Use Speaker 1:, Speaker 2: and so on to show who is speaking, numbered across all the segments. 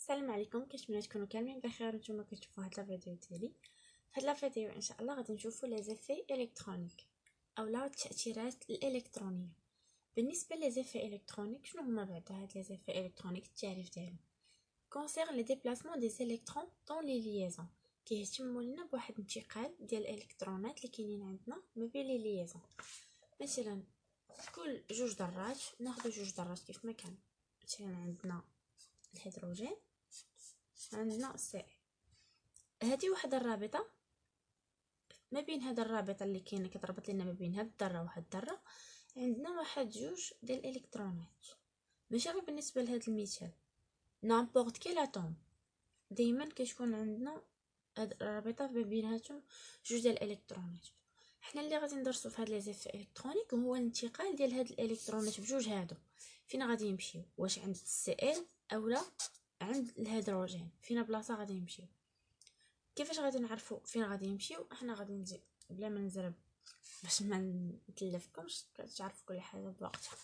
Speaker 1: السلام عليكم، كنتمنى تكونوا كاملين بخير. نتوما كتشوفوا هاد الفيديو ديالي. في هاد الفيديو ان شاء الله غادي نشوفوا لي زيفي الكترونيك اولا التاثيرات الالكترونيه. بالنسبه لي زيفي الكترونيك، شنو هما بعدا هاد لي زيفي الكترونيك؟ التعريف ديالهم كونسيرن لي ديبلاسمون دي الكترون طون لي ليزون، كيهتموا لنا بواحد الانتقال ديال الالكترونات اللي كاينين عندنا ما بين لي ليزون. مثلا كل جوج ذرات، ناخذ جوج ذرات كيف ما كان. مثلا عندنا الهيدروجين، عندنا السائل. هذه واحد الرابطه ما بين هاد الرابطه اللي كاينه كتربط لنا ما بين هاد الذره وهاد الذره، عندنا واحد جوج ديال الالكترونات. ماشي غير بالنسبه لهاد المثال، نامبورط كيل اتوم دائما كتكون عندنا هاد الرابطه ما بيناتهم جوج ديال الالكترونات. حنا اللي غادي ندرسو في هاد لي زيف الكترونيك هو الانتقال ديال هاد الالكترونات بجوج هادو. فين غادي يمشيو؟ واش عند السائل اولا عند الهيدروجين؟ فين بلاصه غادي يمشيو؟ كيفاش غادي نعرفوا فين غادي يمشيو؟ احنا غادي نجي بلا ما نزرب باش ما نتلفكمش، تعرفوا كل حاجه بوقتها.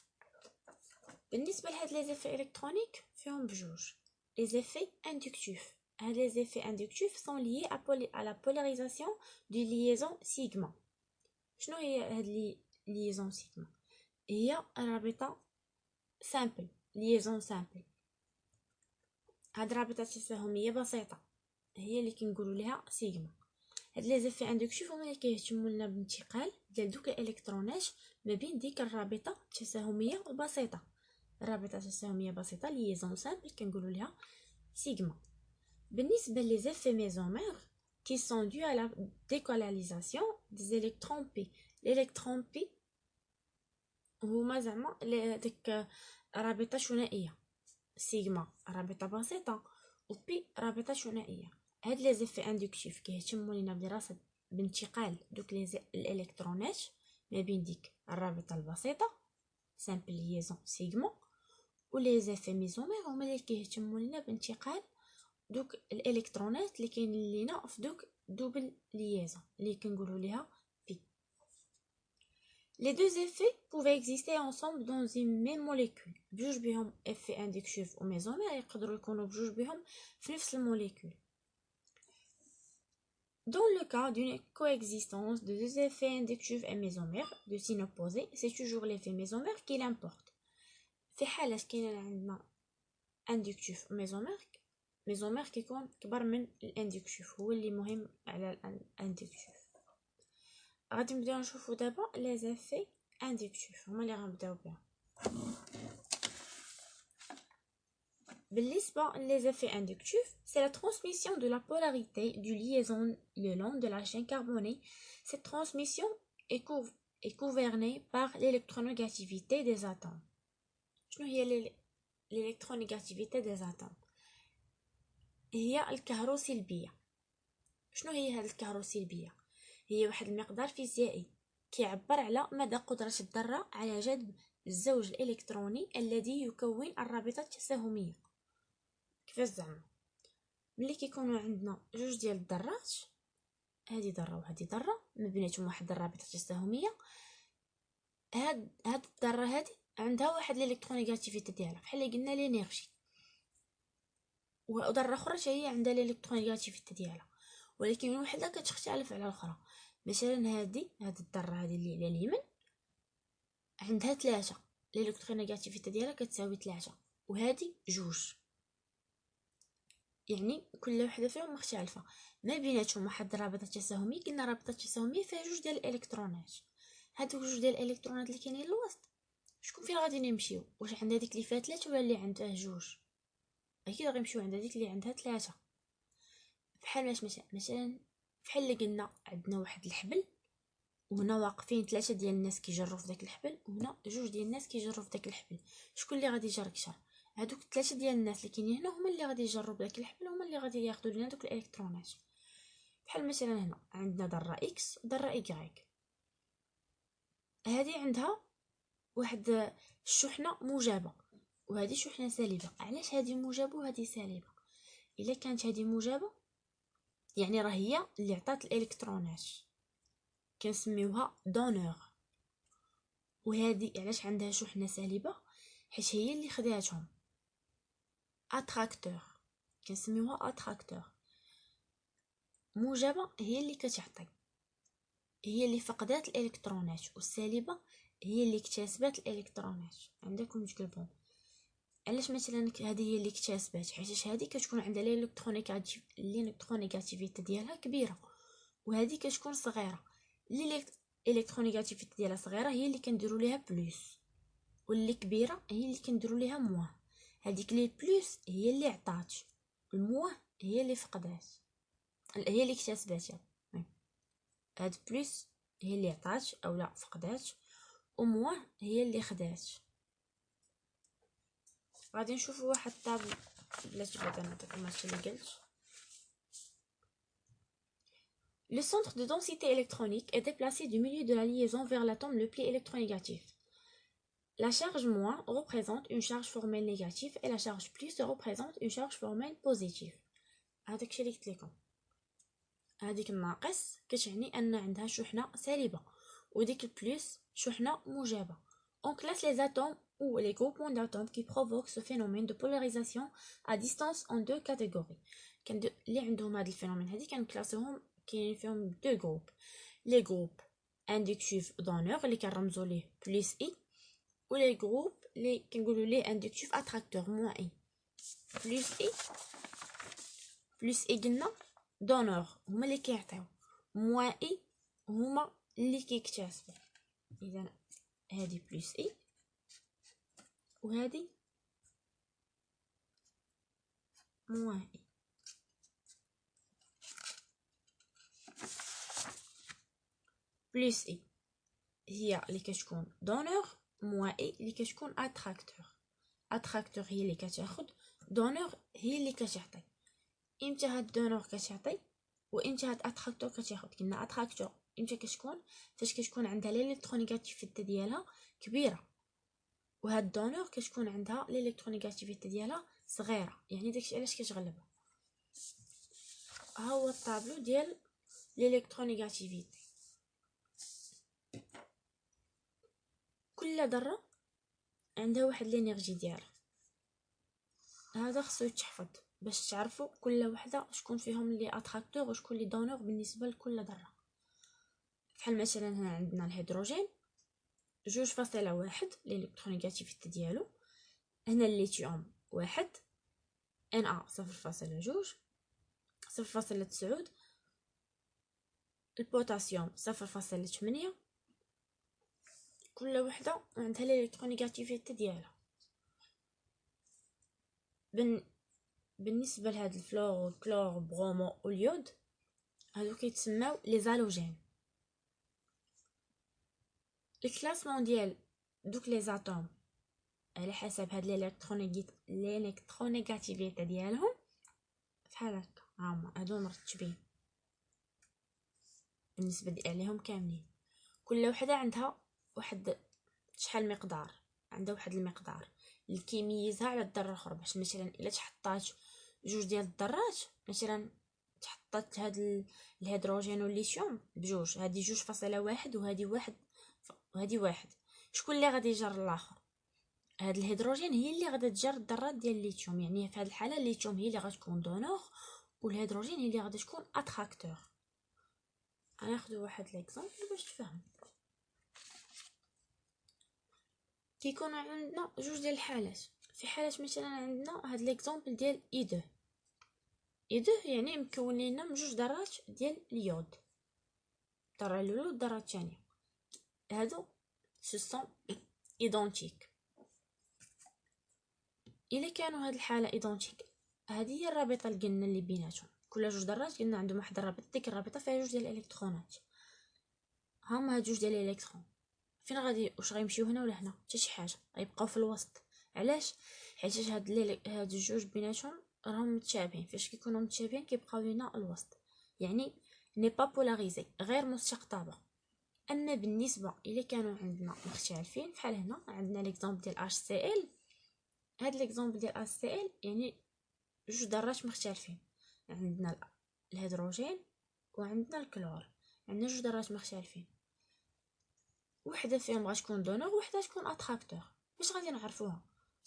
Speaker 1: بالنسبه لهاد لي زيفي الكترونيك فيهم بجوج لي زيفي اندكتيف. هاد لي زيفي اندكتيف سون ليي à la polarisation du liaison sigma. شنو هي هاد لي ليزون سيغما؟ هي رابطه سامبل، ليزون سامبل. هاد رابطه تساهميه بسيطه هي اللي كنقولوا لها سيغما. هاد لي زيفي اندكتيف هما اللي كيهتموا لنا بانتقال ديال دوك الالكترونات ما بين ديك الرابطه التساهميه البسيطه. الرابطه التساهميه بسيطه ليزون سامبل كنقولوا لها سيغما. بالنسبه لي زيفي ميزومير qui sont dus à la décolonisation des électrons P. الالكترون بي هما زعما ديك رابطه ثنائيه، سيغما رابطه بسيطه و بي رابطه ثنائيه. هاد لي زيفي اندكتيف كيهتموا لينا بدراسه بانتقال دوك الالكترونات ما بين ديك الرابطه البسيطه سامبل ليزون سيغما، و لي زيفي ميزومير هما اللي كيهتموا لينا بانتقال دوك الالكترونات اللي كاينين لينا في دوك دوبل ليزون اللي كنقولوا ليها بي. Les deux effets pouvaient exister ensemble dans une même molécule. بجوج بهم effet inductif و mésomère يقدروا يكونوا بجوج بهم في نفس الموليكول. Dans le cas d'une coexistence de deux effets inductifs et mésomères de signes opposés, c'est toujours l'effet mésomère qui l'importe. في حالة كاين عندنا inductif و mésomère كيكون كبر من الاندكتيف، هو اللي مهم على الاندكتيف. غادي نبداو نشوفوا دابا لي زيفي اندكتيف هما اللي غنبداو بهم. بالنسبه لي زيفي اندكتيف، c'est la transmission de la polarité du liaison le long de la chaîne carbonée. Cette transmission est gouvernée par l'électronégativité des atomes. شنو هي l'électronégativité des atomes؟ هي الكهروسلبيه. شنو هي هاد الكهروسلبيه؟ هي واحد المقدار فيزيائي كيعبر على مدى قدرة الذرة على جذب الزوج الإلكتروني الذي يكون الرابطة التساهمية. كيفاش زعما؟ ملي كيكونوا عندنا جوج ديال الذرات، هذه ذرة وهذه ذرة، ما بيناتهم واحد الرابطة تساهمية، هاد الذرة هذه عندها واحد الالكترونيغاتيفيتي ديالها بحال اللي قلنا لينيرجي، وذرة اخرى حتى هي عندها الالكترونيغاتيفيتي ديالها، ولكن وحده كتختلف على الاخرى. مثلا هاد الذره هذه اللي على اليمين عندها 3، الالكترونيغاتيفيتي ديالها كتساوي 3، وهذه 2، يعني كل وحده فيهم مختلفه. ما بيناتهم واحد الرابطه تساهميه، قلنا رابطه تساهميه فيها 2 ديال الالكترونات. هادوك 2 ديال الالكترونات اللي كاينين الوسط شكون فين غادي نمشيو؟ واش عند هذيك اللي فيها 3 ولا اللي عندها 2؟ اكيد غنمشيو عند هذيك اللي عندها 3. بحال مثلا بحال اللي قلنا عندنا واحد الحبل، وهنا واقفين 3 ديال الناس كيجروا في داك الحبل، وهنا 2 ديال الناس كيجروا في داك الحبل. شكون اللي غادي يجر اكثر؟ هادوك 3 ديال الناس اللي كاينين هنا هما اللي غادي يجروا بداك الحبل، هما اللي غادي ياخذوا لنا دوك الالكترونات. بحال مثلا هنا عندنا ذره اكس وذره ايغريك، هذه عندها واحد الشحنه موجبه وهذه شحنه سالبه. علاش هذه موجبه وهذه سالبه؟ الا كانت هذه موجبه يعني راه هي اللي عطات الالكترونات، كنسميوها دونور. وهذه علاش عندها شحنه سالبه؟ حيت هي اللي خداتهم اتراكتور. كنسميوها اتراكتور. موجبه هي اللي كتعطي، هي اللي فقدات الالكترونات، والسالبه هي اللي اكتسبت الالكترونات. عندكم تقلبون علاش مثلا هذه هي اللي اكتسبات، حيت هذه كتكون عندها الالكترونيغاتيفيتي ديالها كبيره، وهذه كتكون صغيره. الالكترونيغاتيفيتي ديالها صغيره هي اللي كنديروا ليها بلس، واللي كبيره هي اللي كنديروا ليها موان. هذيك لي بلس هي اللي عطات، الموان هي اللي فقدات، هي اللي اكتسبات. يعني هاد بلس هي اللي عطات او لا فقدات، وموان هي اللي خدات. غادي نشوفوا واحد الطابل بلاتي بعدا نعطيكم هادشي اللي قلت. Le centre de densité électronique est déplacé du milieu de la liaison vers l'atome le pli électronégatif. La charge moins représente une charge formelle négative et la charge plus représente une charge formelle positive. هذاك الشيء اللي قلت لكم. هذيك الناقص كتعني ان عندها شحنه سالبه، وديك البلس شحنه موجبه. On classe les atomes ou les groupements d'atomes qui provoquent ce phénomène de polarisation à distance en deux catégories. اللي عندهم هذا الفينومين هذه كنكلاسوهم كاين فيهم دو جروب. لي جروب اندكتيف دونور اللي كنرمزوا ليه بلس اي، ولي جروب اللي كنقولوا ليه اندكتيف اتراكتور موان اي. بلس اي قلنا دونور هما اللي كيعطيو، موان اي هما اللي كيكتسبوا. اذا هذه بلس اي وهذه موان اي. بلس اي هي اللي كتكون دونور، موان اي اللي كتكون اتراكتور. اتراكتور هي اللي كتاخد، دونور هي اللي كتعطي. امتى هاد دونور كتعطي وامتى هاد اتراكتور كتاخد؟ قلنا اتراكتور امتى كتكون؟ فاش كتكون عندها الالكترونيغاتيفيتي ديالها كبيره، وهاد دونور كتكون عندها الالكترونيغاتيفيتي ديالها صغيره. يعني داكشي علاش كتغلب. ها هو الطابلو ديال الالكترونيغاتيفيتي. كل ذره عندها واحد الانرجي ديالها، هذا خصو يتحفظ باش تعرفوا كل وحده شكون فيهم اللي اتراكتور وشكون اللي دونور بالنسبه لكل ذره. بحال مثلا هنا عندنا الهيدروجين 2.1 الالكترونيغاتيفيتي ديالو. هنا الليثيوم 1 Na 0.2 0.9. البوتاسيوم 0.8. كل وحده عندها الالكترونيغاتيفيتي ديالها. بالنسبه لهاد الفلور والكلور برومو واليود هادو كيتسماو لي زالوجين. الكلاسمون ديال دوك لي زاتوم على حسب هاد الالكترونيغاتيفيتي ديالهم بحال هكا، هما هادو مرتبين بالنسبه عليهم كاملين. كل وحده عندها واحد شحال مقدار، عندها واحد المقدار اللي كيميزها على الذره الاخرى. باش مثلا الا تحطات جوج ديال الذرات، مثلا تحطات هاد الهيدروجين والليثيوم بجوج، هادي 2.1 وهادي واحد، شكون اللي غادي يجر الاخر؟ هاد الهيدروجين هي اللي غادا تجر الذرات ديال الليثيوم. يعني في هاد الحاله الليثيوم هي اللي غتكون دونور والهيدروجين هي اللي غادا تكون اتراكتور. غناخذوا واحد ليكزامبل باش تفهم. كيكون عندنا جوج ديال الحالات. في حالات مثلا عندنا هاد ليكزامبل ديال اي2 يعني مكون لينا من جوج ذرات ديال اليود، الذره الاولى والذره الثانيه. هادو سون ايدونتيك. الا كانوا هاد الحاله ايدونتيك، هذه هي الرابطه اللي قلنا اللي بيناتهم. كل جوج ذرات قلنا عندهم واحد الرابطه، ديك الرابطه فيها جوج ديال الالكترونات. هما هاد جوج ديال الالكترون فين غادي؟ واش غيمشيو هنا ولا هنا؟ حتى شي حاجه، غيبقاو في الوسط. علاش؟ حيت هاد الجوج بيناتهم راهم متشابهين. فاش كيكونوا متشابهين كيبقاو لينا الوسط، يعني ني با بولاريزي، غير مستقطبه. اما بالنسبه الا كانوا عندنا مختلفين بحال هنا عندنا ليكزامبل ديال HCl. هاد ليكزامبل ديال HCl يعني جوج ذرات مختلفين، عندنا الهيدروجين وعندنا الكلور، عندنا جوج ذرات مختلفين. وحده فيهم غتكون دونور وحده تكون اتراكتور. باش غادي نعرفوها؟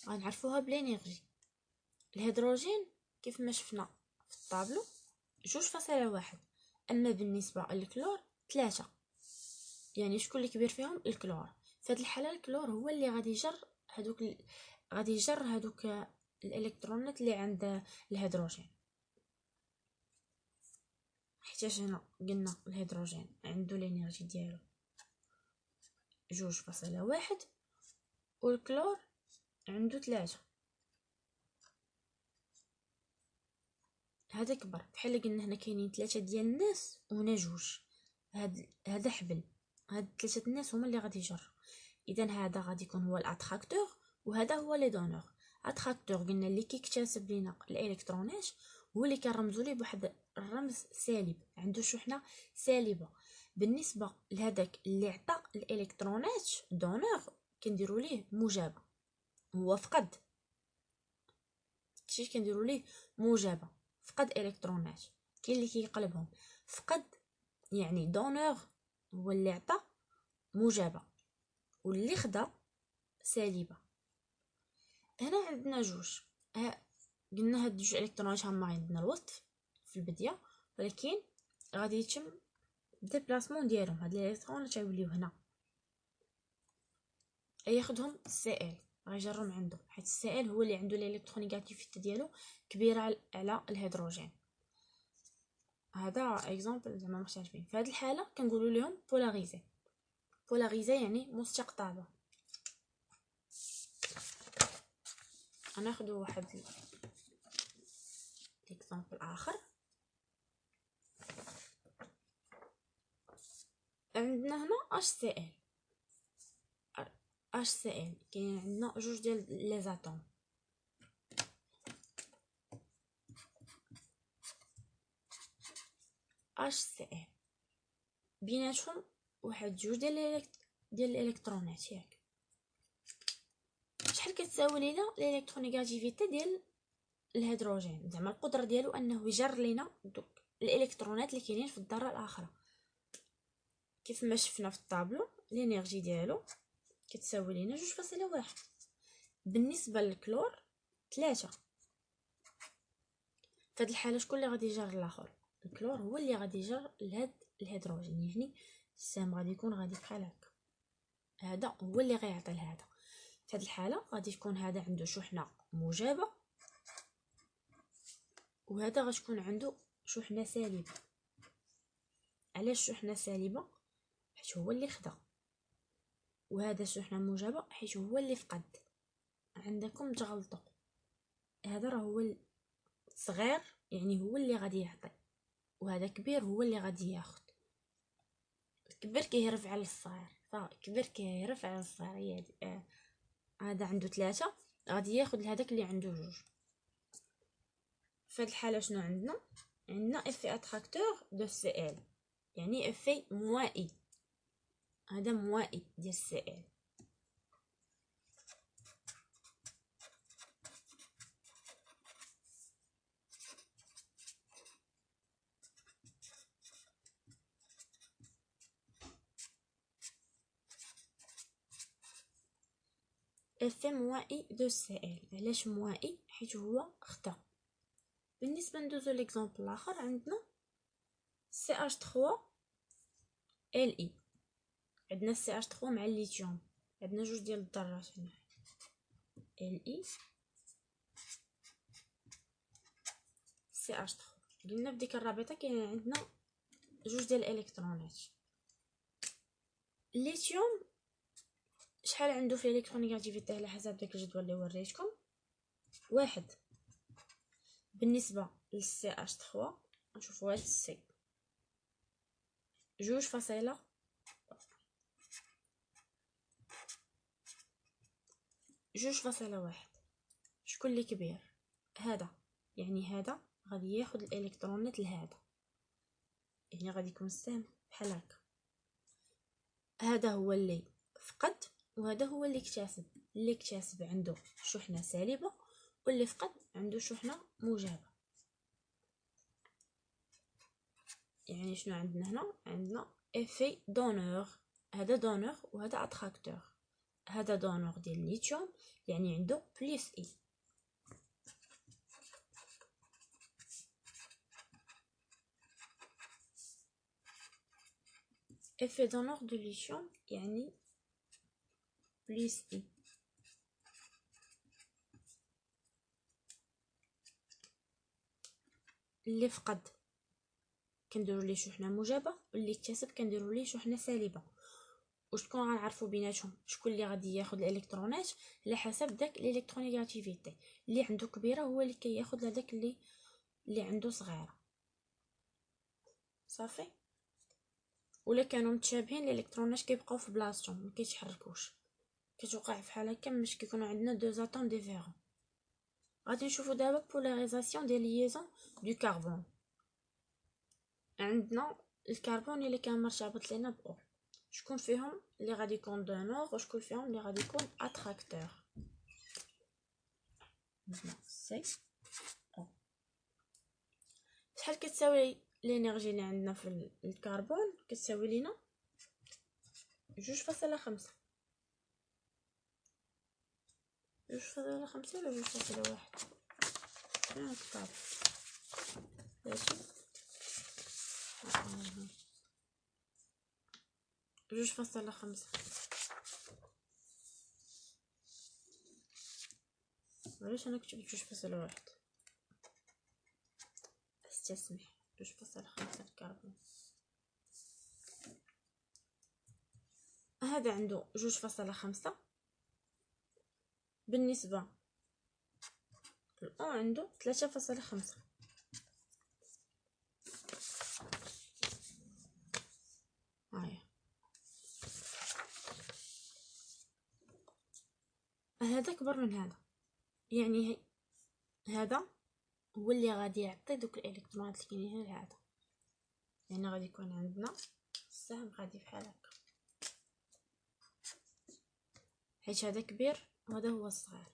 Speaker 1: غنعرفوها بالانرجي. الهيدروجين كيف ما شفنا في الطابلو 2.1. اما بالنسبه للكلور 3، يعني شكون اللي كبير فيهم؟ الكلور. في هذه الحاله الكلور هو اللي غادي يجر هذوك الالكترونات اللي عند الهيدروجين، حيت هنا قلنا الهيدروجين عنده الانرجي ديالو 2.1 والكلور عنده 3. هذا كبر، بحال قلنا هنا كاينين 3 ديال الناس وهنا 2. هذا حبل، هاد 3 الناس هما اللي غادي يجروا. اذا هذا غادي يكون هو الاتراكتور وهذا هو لي دونور. اتراكتور قلنا اللي كيكتسب لينا الالكترونات، هو اللي كنرمزوا ليه بواحد الرمز سالب، عنده شحنه سالبه. بالنسبه لهذاك اللي عطى الالكترونات دونور كنديروا ليه موجبه، هو فقد شي كنديروا ليه موجبه، فقد الكترونات. كاين اللي كيقلبهم فقد، يعني دونور هو اللي عطى موجبه واللي خدا سالبه. هنا عندنا 2. قلنا هاد 2 الكترونات هما عندنا الوسط في البدايه، ولكن غادي يتم ديبلاسمون ديالهم. هاد الالكترونات غيوليو هنا ياخذهم السائل، غيجرهم عنده، حيت السائل هو اللي عنده الالكترونيغاتيفيتي ديالو كبيره على الهيدروجين. هذا اكزامبل زعما مختلفين. في هذه الحاله كنقولوا لهم بولاريزي. بولاريزي يعني مستقطبه. غناخذ واحد اكزامبل اخر. عندنا هنا HCl. كاين عندنا 2 ديال لي زاتوم. HCl بيناتهم واحد 2 ديال الالكترونات، ياك شحال كتساوي لينا الالكترونيغاتيفيتي ديال الهيدروجين، زعما القدره ديالو انه يجر لينا دوك الالكترونات اللي كاينين في الذره الاخرى. كيف ما شفنا في الطابلو الانرجي ديالو كتساوي لينا 2.1. بالنسبه للكلور 3. في هذه الحاله شكون اللي غادي يجر الاخر؟ الكلور هو اللي غادي يجر لهاد الهيدروجين، يعني السهم غادي يكون غادي بحال هكا، هذا هو اللي غيعطي لهذا. في هذه الحاله غادي تكون هذا عنده شحنه موجبه وهذا غتكون عنده شحنه سالبه. علاش شحنه سالبه؟ حيت هو اللي خدا، وهذا شحنه موجبه حيت هو اللي فقد. عندكم تغلطوا، هذا راه هو صغير يعني هو اللي غادي يعطي، وهذا كبير هو اللي غادي ياخذ. الكبير كيهرف على الصغير، فكبير كيهرف على الصغير. هذا عنده 3 غادي ياخذ لهذاك اللي عنده 2. في هذه الحاله شنو عندنا افي اتراكتور دو سي ال، يعني افي موائي. هذا موائي ديال سي ال. افي موائي دو سي ال. علاش موائي؟ حيت هو خدا. بالنسبه ندوزو ليكزامبل الاخر، عندنا سي اش 3 ال اي. عندنا سي اش 3 مع الليثيوم، عندنا 2 ديال الذرات هنا ال اي سي اش 3. قلنا بديك الرابطه كاين عندنا 2 ديال الالكترونات. الليثيوم شحال عنده في الالكترونيغاتيفيتي على حسب داك الجدول اللي وريتكم 1. بالنسبه للسي اش 3 نشوفوا هاد السي 2.1. شكون اللي كبير؟ هذا، يعني هذا غادي ياخذ الالكترونات لهذا، يعني غادي يكون السهم بحال هكا. هذا هو اللي فقد وهذا هو اللي اكتسب. اللي اكتسب عنده شحنه سالبه واللي فقد عنده شحنه موجبه. يعني شنو عندنا هنا؟ عندنا افي دونور، هذا دونور وهذا اتراكتور. هذا دونور ديال الليثيوم يعني عنده بلس اي. effet d'honneur de lithium يعني بليس اي. اللي فقد كنديروا ليه شحنه موجبه، واللي اكتسب كنديروا ليه شحنه سالبه. وشكون غنعرفوا بيناتهم شكون اللي غادي ياخذ الالكترونات على حسب داك الالكترونيغاتيفيتي. اللي عنده كبيره هو اللي كياخذ هذاك اللي عنده صغيره. صافي. ولا كانوا متشابهين الالكترونات كيبقاو في بلاصتهم ما كيتحركوش. كتوقع بحال هكا مش كيكونوا عندنا دو زاتوم ديفيرون. غادي نشوفوا دابا بولاريزاسيون ديال ليزون دو كربون. عندنا الكربون اللي كان مرتبط لينا بأو، شكون فيهم اللي غادي يكون دونور وشكون فيهم اللي غادي يكون اتراكتور. سي او. شحال كتساوي الانرجي اللي عندنا في الكربون؟ كتساوي لينا 2.5. 2.5 ولا 2.1؟ شنو الكتاب؟ ماشي 2.5. علاش انا كتبت 2.1؟ استسمح. 2.5 الكربون هذا عنده 2.5 بالنسبه الأو عنده 3.5. هايا هذا كبر من هذا، يعني هذا هو اللي غادي يعطي دوك الالكترونات اللي كاينين لهذا. يعني غادي يكون عندنا السهم غادي بحال هكا، حيت هذا كبير وهذا هو الصغير.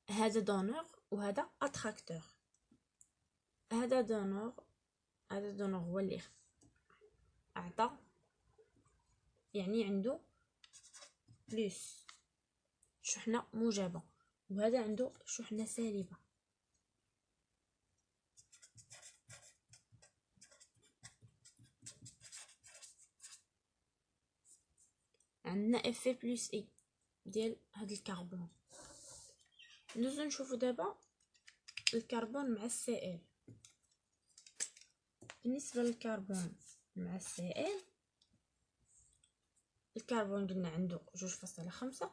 Speaker 1: هذا دونور وهذا اتراكتور. هذا دونور هو اللي اعطى، يعني عنده بلس شحنه موجبه، وهذا عنده شحنه سالبه. عندنا اف بلس اي ديال هاد الكربون. ندوزو نشوفو دابا الكربون مع السي ال. بالنسبه للكربون مع السي ال، الكربون قلنا عنده 2.5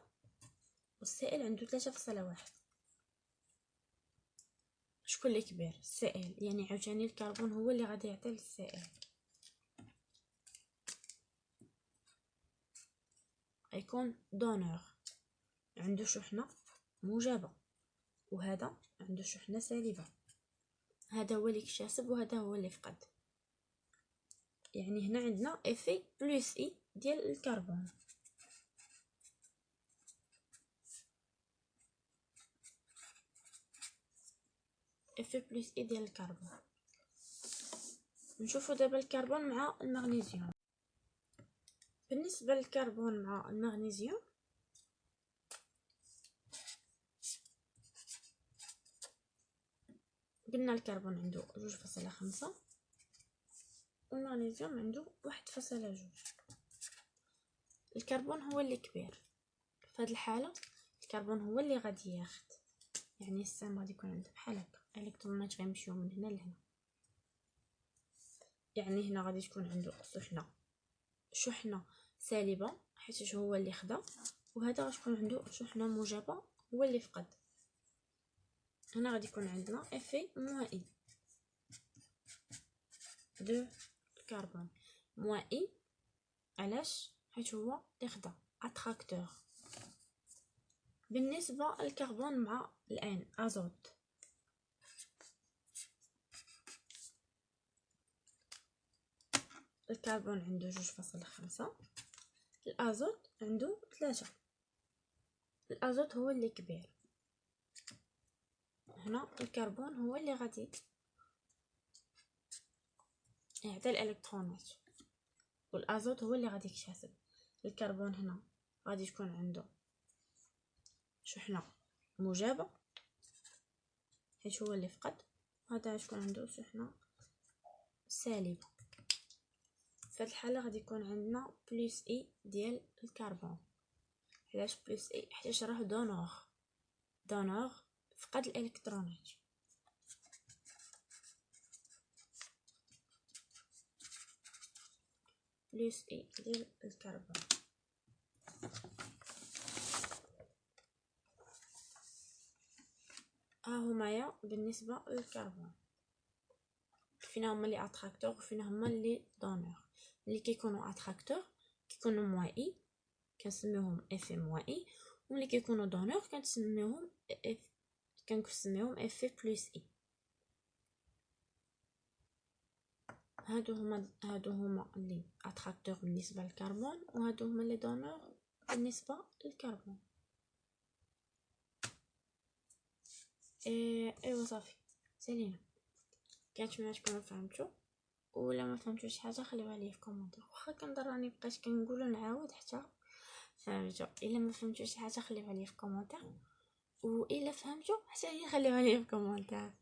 Speaker 1: والسي ال عنده 3.1. شكون اللي كبير؟ السي ال، يعني عاوتاني الكربون هو اللي غادي يعطي للسي ال. غيكون دونور عنده شحنه موجبه، وهذا عنده شحنه سالبه. هذا هو اللي اكتسب وهذا هو اللي فقد. يعني هنا عندنا اف بلس اي ديال الكربون. اف بلس اي ديال الكربون. نشوفوا دابا الكربون مع المغنيسيوم. بالنسبه للكربون مع المغنيسيوم، قلنا الكربون عنده 2.5 والمغنيسيوم عنده 1.2. الكربون هو اللي كبير في هذه الحاله. الكربون هو اللي غادي ياخد، يعني السهم غادي يكون عنده بحال هكا، الالكترونات غيمشيو من هنا لهنا. يعني هنا غادي تكون عنده شحنه سالبه حيت هو اللي خدا، وهذا غتكون عنده شحنه موجبه هو اللي فقد. هنا غادي يكون عندنا اف موان اي دو الكربون. موان اي علاش؟ حيت هو اللي خدا اتراكتور. بالنسبه للكربون مع الان ازوت، الكربون عنده 2.5، الازوت عنده 3. الازوت هو اللي كبير. هنا الكربون هو اللي غادي يعطي الالكترونات والازوت هو اللي غادي يكتسب. الكربون هنا غادي تكون عنده شحنه موجبه حيت هو اللي فقد، وهذا غتكون عنده شحنه سالبه. في هذه الحاله غادي يكون عندنا بلس اي ديال الكربون. علاش بلس اي؟ حيت راه دونور فقد الالكترونات. بلس اي ديال الكربون. ها همايا بالنسبه للكربون، فين هما لي اتراكتور وفين هما لي دونور. اللي كيكونوا اتراكتور كيكونوا موان اي، كنسميوهم اف موان اي، وملي كيكونوا دونور كنسميوهم اف بلس اي. هادو هما لي اتراكتور بالنسبه للكربون، وهادو هما لي دونور بالنسبه للكربون. ايوا صافي سالينا. كنتمنى تكونوا فهمتوا، ولا ما فهمتوش شي حاجه خليوها لي في كومونتير. واخا كنضر راني بقيت كنقول ونعاود حتى فهمتوا. الا ما فهمتوش شي حاجه خليوها لي في كومونتير، والا فهمتوا حتى هي خليوها لي في كومونتير.